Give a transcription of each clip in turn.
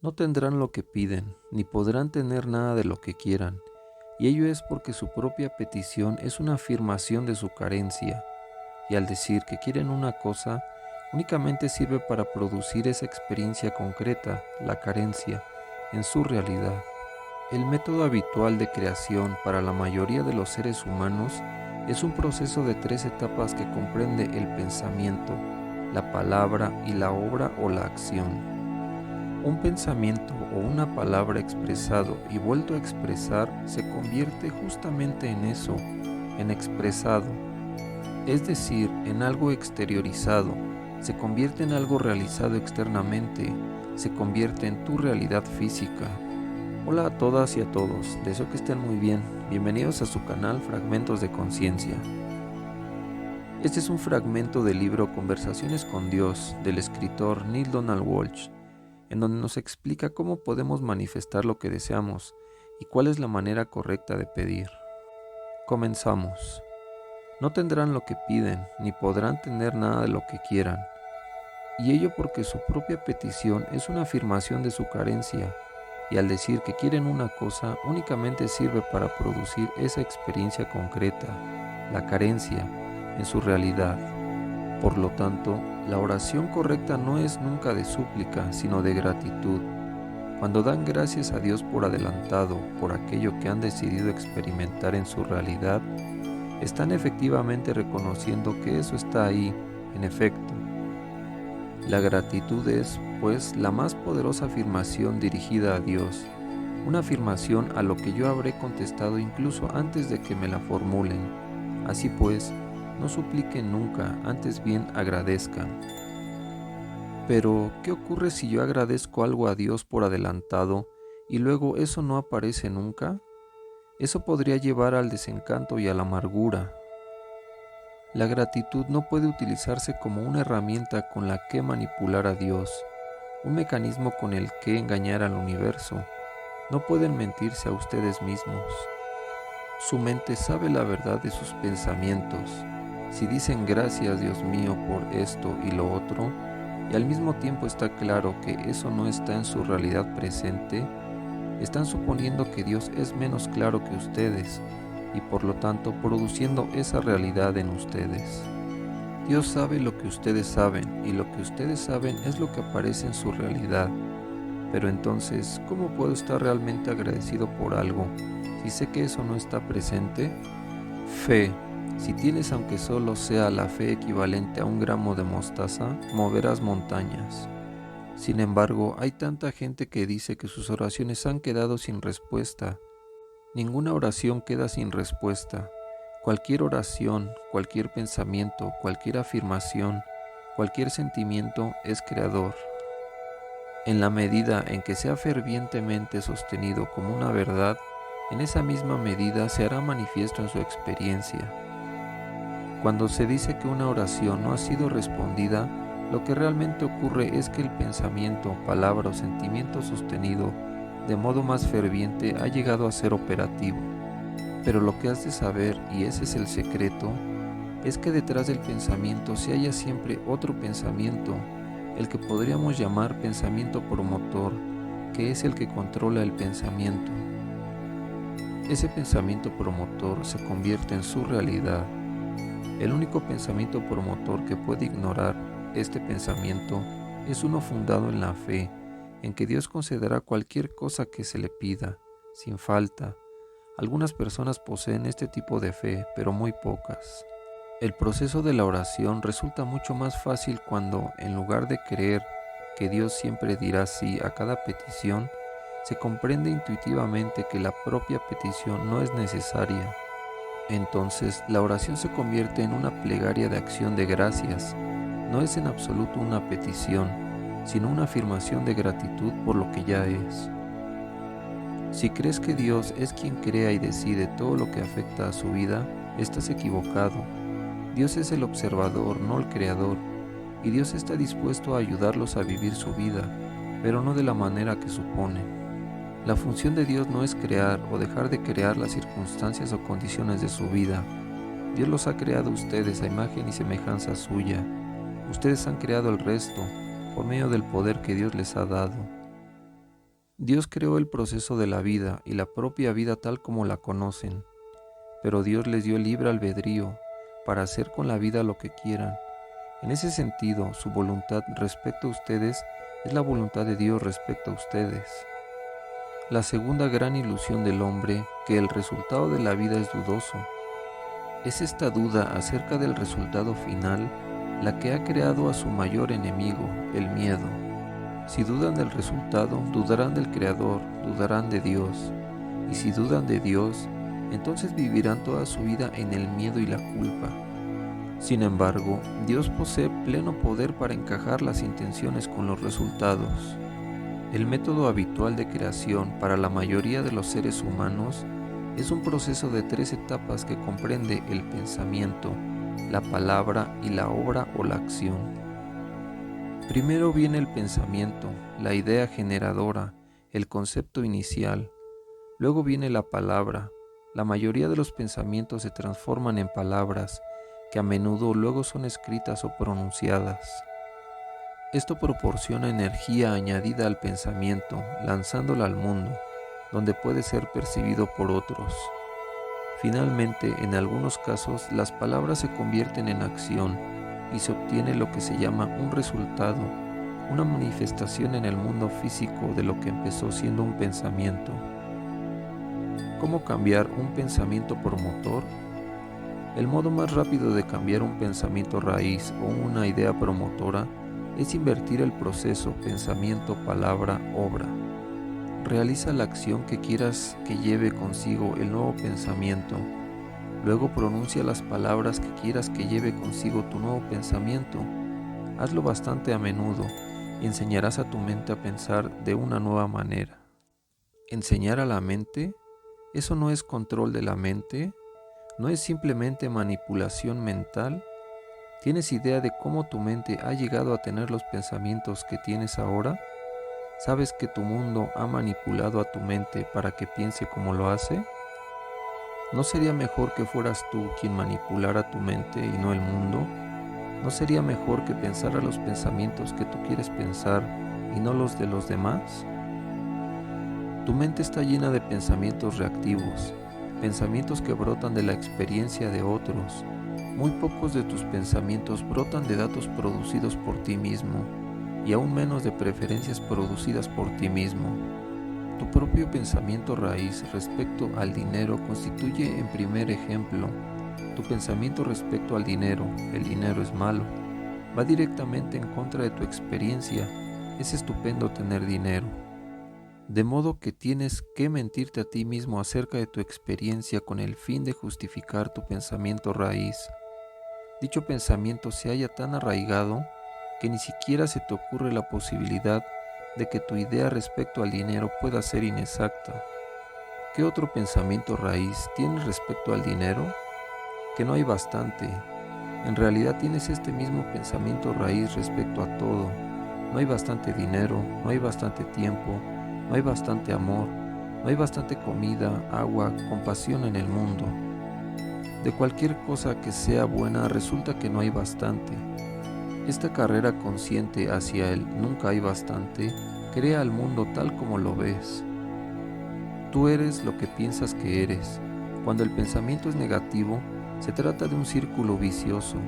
No tendrán lo que piden, ni podrán tener nada de lo que quieran, y ello es porque su propia petición es una afirmación de su carencia, y al decir que quieren una cosa, únicamente sirve para producir esa experiencia concreta, la carencia, en su realidad. El método habitual de creación para la mayoría de los seres humanos es un proceso de 3 etapas que comprende el pensamiento, la palabra y la obra o la acción. Un pensamiento o una palabra expresado y vuelto a expresar se convierte justamente en eso, en expresado, es decir, en algo exteriorizado, se convierte en algo realizado externamente, se convierte en tu realidad física. Hola a todas y a todos, deseo que estén muy bien. Bienvenidos a su canal Fragmentos de Conciencia. Este es un fragmento del libro Conversaciones con Dios del escritor Neale Donald Walsch, en donde nos explica cómo podemos manifestar lo que deseamos y cuál es la manera correcta de pedir. Comenzamos. No tendrán lo que piden, ni podrán tener nada de lo que quieran, y ello porque su propia petición es una afirmación de su carencia, y al decir que quieren una cosa únicamente sirve para producir esa experiencia concreta, la carencia, en su realidad. Por lo tanto, la oración correcta no es nunca de súplica, sino de gratitud. Cuando dan gracias a Dios por adelantado, por aquello que han decidido experimentar en su realidad, están efectivamente reconociendo que eso está ahí, en efecto. La gratitud es, pues, la más poderosa afirmación dirigida a Dios, una afirmación a lo que yo habré contestado incluso antes de que me la formulen. Así pues, no supliquen nunca, antes bien agradezcan. Pero, ¿qué ocurre si yo agradezco algo a Dios por adelantado y luego eso no aparece nunca? Eso podría llevar al desencanto y a la amargura. La gratitud no puede utilizarse como una herramienta con la que manipular a Dios, un mecanismo con el que engañar al universo. No pueden mentirse a ustedes mismos. Su mente sabe la verdad de sus pensamientos. Si dicen gracias Dios mío por esto y lo otro, y al mismo tiempo está claro que eso no está en su realidad presente, están suponiendo que Dios es menos claro que ustedes y por lo tanto produciendo esa realidad en ustedes. Dios sabe lo que ustedes saben y lo que ustedes saben es lo que aparece en su realidad. Pero entonces, ¿cómo puedo estar realmente agradecido por algo si sé que eso no está presente? Fe. Si tienes aunque solo sea la fe equivalente a 1 gramo de mostaza, moverás montañas. Sin embargo, hay tanta gente que dice que sus oraciones han quedado sin respuesta. Ninguna oración queda sin respuesta. Cualquier oración, cualquier pensamiento, cualquier afirmación, cualquier sentimiento es creador. En la medida en que sea fervientemente sostenido como una verdad, en esa misma medida se hará manifiesto en su experiencia. Cuando se dice que una oración no ha sido respondida, lo que realmente ocurre es que el pensamiento, palabra o sentimiento sostenido de modo más ferviente ha llegado a ser operativo. Pero lo que has de saber, y ese es el secreto, es que detrás del pensamiento se halla siempre otro pensamiento, el que podríamos llamar pensamiento promotor, que es el que controla el pensamiento. Ese pensamiento promotor se convierte en su realidad. El único pensamiento promotor que puede ignorar este pensamiento es uno fundado en la fe, en que Dios concederá cualquier cosa que se le pida, sin falta. Algunas personas poseen este tipo de fe, pero muy pocas. El proceso de la oración resulta mucho más fácil cuando, en lugar de creer que Dios siempre dirá sí a cada petición, se comprende intuitivamente que la propia petición no es necesaria. Entonces, la oración se convierte en una plegaria de acción de gracias. No es en absoluto una petición, sino una afirmación de gratitud por lo que ya es. Si crees que Dios es quien crea y decide todo lo que afecta a su vida, estás equivocado. Dios es el observador, no el creador, y Dios está dispuesto a ayudarlos a vivir su vida, pero no de la manera que suponen. La función de Dios no es crear o dejar de crear las circunstancias o condiciones de su vida. Dios los ha creado a ustedes a imagen y semejanza suya. Ustedes han creado el resto por medio del poder que Dios les ha dado. Dios creó el proceso de la vida y la propia vida tal como la conocen, pero Dios les dio libre albedrío para hacer con la vida lo que quieran. En ese sentido, su voluntad respecto a ustedes es la voluntad de Dios respecto a ustedes. La segunda gran ilusión del hombre, que el resultado de la vida es dudoso, es esta duda acerca del resultado final la que ha creado a su mayor enemigo, el miedo. Si dudan del resultado, dudarán del Creador, dudarán de Dios. Y si dudan de Dios, entonces vivirán toda su vida en el miedo y la culpa. Sin embargo, Dios posee pleno poder para encajar las intenciones con los resultados. El método habitual de creación para la mayoría de los seres humanos es un proceso de 3 etapas que comprende el pensamiento, la palabra y la obra o la acción. Primero viene el pensamiento, la idea generadora, el concepto inicial. Luego viene la palabra. La mayoría de los pensamientos se transforman en palabras, que a menudo luego son escritas o pronunciadas. Esto proporciona energía añadida al pensamiento, lanzándola al mundo, donde puede ser percibido por otros. Finalmente, en algunos casos, las palabras se convierten en acción y se obtiene lo que se llama un resultado, una manifestación en el mundo físico de lo que empezó siendo un pensamiento. ¿Cómo cambiar un pensamiento por motor? El modo más rápido de cambiar un pensamiento raíz o una idea promotora es invertir el proceso pensamiento, palabra, obra. Realiza la acción que quieras que lleve consigo el nuevo pensamiento. Luego pronuncia las palabras que quieras que lleve consigo tu nuevo pensamiento. Hazlo bastante a menudo y enseñarás a tu mente a pensar de una nueva manera. ¿Enseñar a la mente? ¿Eso no es control de la mente? ¿No es simplemente manipulación mental? ¿Tienes idea de cómo tu mente ha llegado a tener los pensamientos que tienes ahora? ¿Sabes que tu mundo ha manipulado a tu mente para que piense como lo hace? ¿No sería mejor que fueras tú quien manipulara tu mente y no el mundo? ¿No sería mejor que pensara los pensamientos que tú quieres pensar y no los de los demás? Tu mente está llena de pensamientos reactivos, pensamientos que brotan de la experiencia de otros. Muy pocos de tus pensamientos brotan de datos producidos por ti mismo, y aún menos de preferencias producidas por ti mismo. Tu propio pensamiento raíz respecto al dinero constituye en primer ejemplo tu pensamiento respecto al dinero. El dinero es malo. Va directamente en contra de tu experiencia. Es estupendo tener dinero. De modo que tienes que mentirte a ti mismo acerca de tu experiencia con el fin de justificar tu pensamiento raíz. Dicho pensamiento se halla tan arraigado que ni siquiera se te ocurre la posibilidad de que tu idea respecto al dinero pueda ser inexacta. ¿Qué otro pensamiento raíz tienes respecto al dinero? Que no hay bastante. En realidad tienes este mismo pensamiento raíz respecto a todo. No hay bastante dinero, no hay bastante tiempo, no hay bastante amor, no hay bastante comida, agua, compasión en el mundo. De cualquier cosa que sea buena resulta que no hay bastante. Esta carrera consciente hacia el nunca hay bastante crea al mundo tal como lo ves. Tú eres lo que piensas que eres. Cuando el pensamiento es negativo, se trata de un círculo vicioso.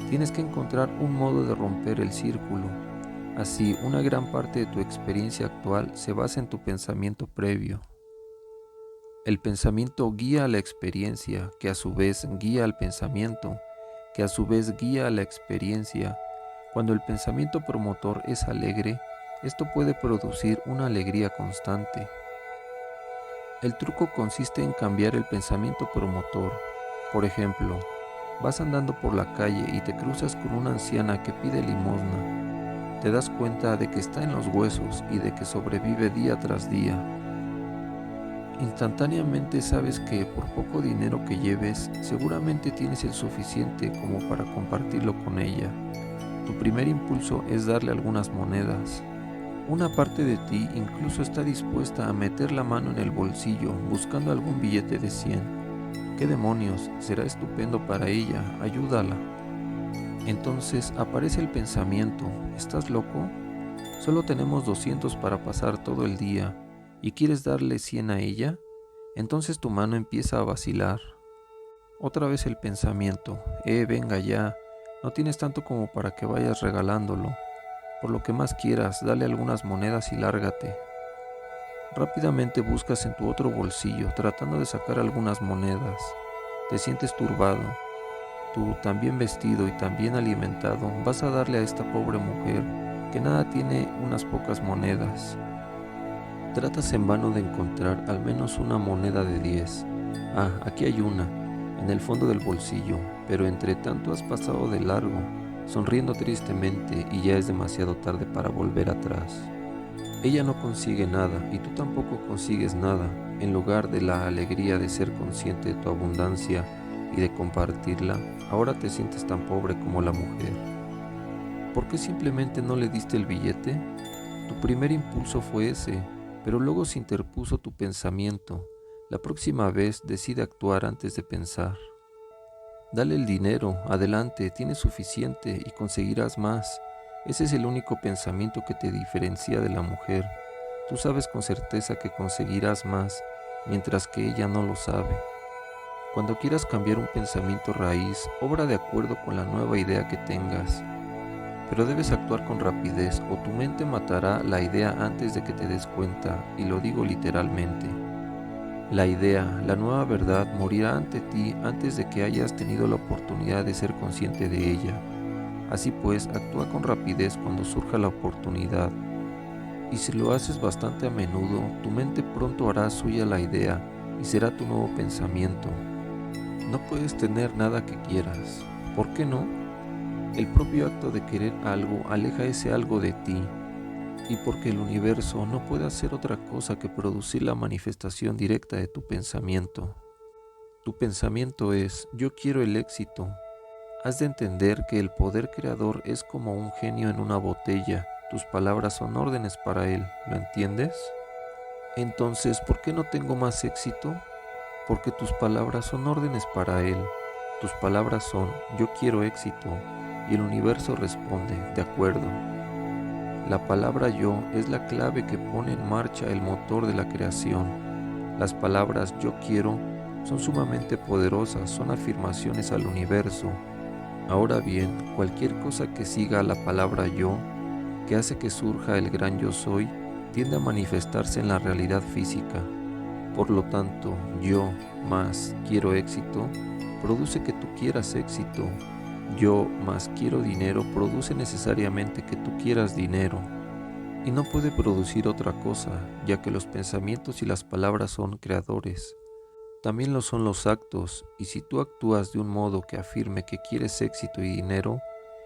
Tienes que encontrar un modo de romper el círculo. Así, una gran parte de tu experiencia actual se basa en tu pensamiento previo. El pensamiento guía a la experiencia, que a su vez guía al pensamiento, que a su vez guía a la experiencia. Cuando el pensamiento promotor es alegre, esto puede producir una alegría constante. El truco consiste en cambiar el pensamiento promotor. Por ejemplo, vas andando por la calle y te cruzas con una anciana que pide limosna. Te das cuenta de que está en los huesos y de que sobrevive día tras día. Instantáneamente sabes que por poco dinero que lleves, seguramente tienes el suficiente como para compartirlo con ella. Tu primer impulso es darle algunas monedas. Una parte de ti incluso está dispuesta a meter la mano en el bolsillo buscando algún billete de 100. ¿Qué demonios? Será estupendo para ella, ayúdala. Entonces aparece el pensamiento, ¿estás loco? Solo tenemos 200 para pasar todo el día. y quieres darle 100 a ella, entonces tu mano empieza a vacilar. Otra vez el pensamiento, venga ya, no tienes tanto como para que vayas regalándolo. Por lo que más quieras, dale algunas monedas y lárgate. Rápidamente buscas en tu otro bolsillo, tratando de sacar algunas monedas. Te sientes turbado. Tú, tan bien vestido y tan bien alimentado, vas a darle a esta pobre mujer, que nada tiene, unas pocas monedas. Tratas en vano de encontrar al menos una moneda de 10. Aquí hay una, en el fondo del bolsillo, pero entre tanto has pasado de largo, sonriendo tristemente, y ya es demasiado tarde para volver atrás. Ella no consigue nada y tú tampoco consigues nada. En lugar de la alegría de ser consciente de tu abundancia y de compartirla, ahora te sientes tan pobre como la mujer. ¿Por qué simplemente no le diste el billete? Tu primer impulso fue ese, pero luego se interpuso tu pensamiento. La próxima vez decide actuar antes de pensar. Dale el dinero, adelante, tienes suficiente y conseguirás más. Ese es el único pensamiento que te diferencia de la mujer. Tú sabes con certeza que conseguirás más, mientras que ella no lo sabe. Cuando quieras cambiar un pensamiento raíz, obra de acuerdo con la nueva idea que tengas. Pero debes actuar con rapidez o tu mente matará la idea antes de que te des cuenta, y lo digo literalmente. La idea, la nueva verdad, morirá ante ti antes de que hayas tenido la oportunidad de ser consciente de ella. Así pues, actúa con rapidez cuando surja la oportunidad. Y si lo haces bastante a menudo, tu mente pronto hará suya la idea y será tu nuevo pensamiento. No puedes tener nada que quieras. ¿Por qué no? El propio acto de querer algo aleja ese algo de ti. Y porque el universo no puede hacer otra cosa que producir la manifestación directa de tu pensamiento. Tu pensamiento es: yo quiero el éxito. Has de entender que el poder creador es como un genio en una botella. Tus palabras son órdenes para él, ¿lo entiendes? Entonces, ¿por qué no tengo más éxito? Porque tus palabras son órdenes para él. Tus palabras son: yo quiero éxito. Y el universo responde: de acuerdo. La palabra yo es la clave que pone en marcha el motor de la creación. Las palabras yo quiero son sumamente poderosas, son afirmaciones al universo. Ahora bien, cualquier cosa que siga a la palabra yo, que hace que surja el gran yo soy, tiende a manifestarse en la realidad física. Por lo tanto, yo más quiero éxito produce que tú quieras éxito. Yo más quiero dinero produce necesariamente que tú quieras dinero. Y no puede producir otra cosa, ya que los pensamientos y las palabras son creadores. También lo son los actos, y si tú actúas de un modo que afirme que quieres éxito y dinero,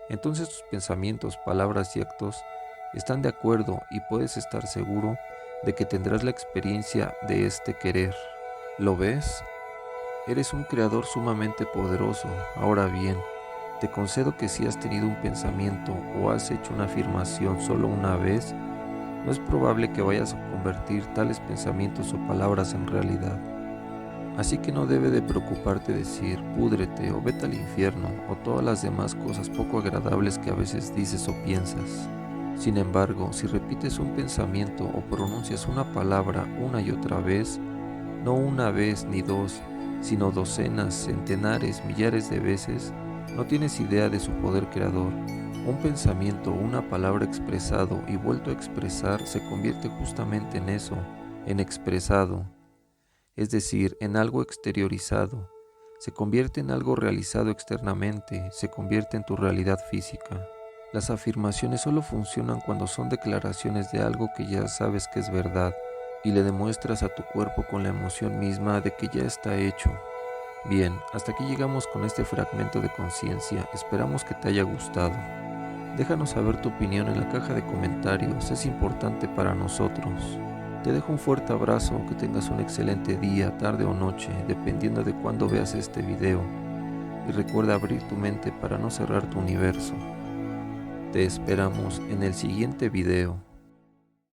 entonces tus pensamientos, palabras y actos están de acuerdo y puedes estar seguro de que tendrás la experiencia de este querer. ¿Lo ves? Eres un creador sumamente poderoso. Ahora bien, te concedo que si has tenido un pensamiento o has hecho una afirmación solo una vez, no es probable que vayas a convertir tales pensamientos o palabras en realidad. Así que no debe de preocuparte decir púdrete o vete al infierno o todas las demás cosas poco agradables que a veces dices o piensas. Sin embargo, si repites un pensamiento o pronuncias una palabra una y otra vez, no una vez ni dos, sino docenas, centenares, millares de veces, no tienes idea de su poder creador. Un pensamiento o una palabra expresado y vuelto a expresar se convierte justamente en eso, en expresado. Es decir, en algo exteriorizado, se convierte en algo realizado externamente, se convierte en tu realidad física. Las afirmaciones solo funcionan cuando son declaraciones de algo que ya sabes que es verdad y le demuestras a tu cuerpo con la emoción misma de que ya está hecho. Bien, hasta aquí llegamos con este fragmento de conciencia, esperamos que te haya gustado. Déjanos saber tu opinión en la caja de comentarios, es importante para nosotros. Te dejo un fuerte abrazo, que tengas un excelente día, tarde o noche, dependiendo de cuándo veas este video. Y recuerda abrir tu mente para no cerrar tu universo. Te esperamos en el siguiente video.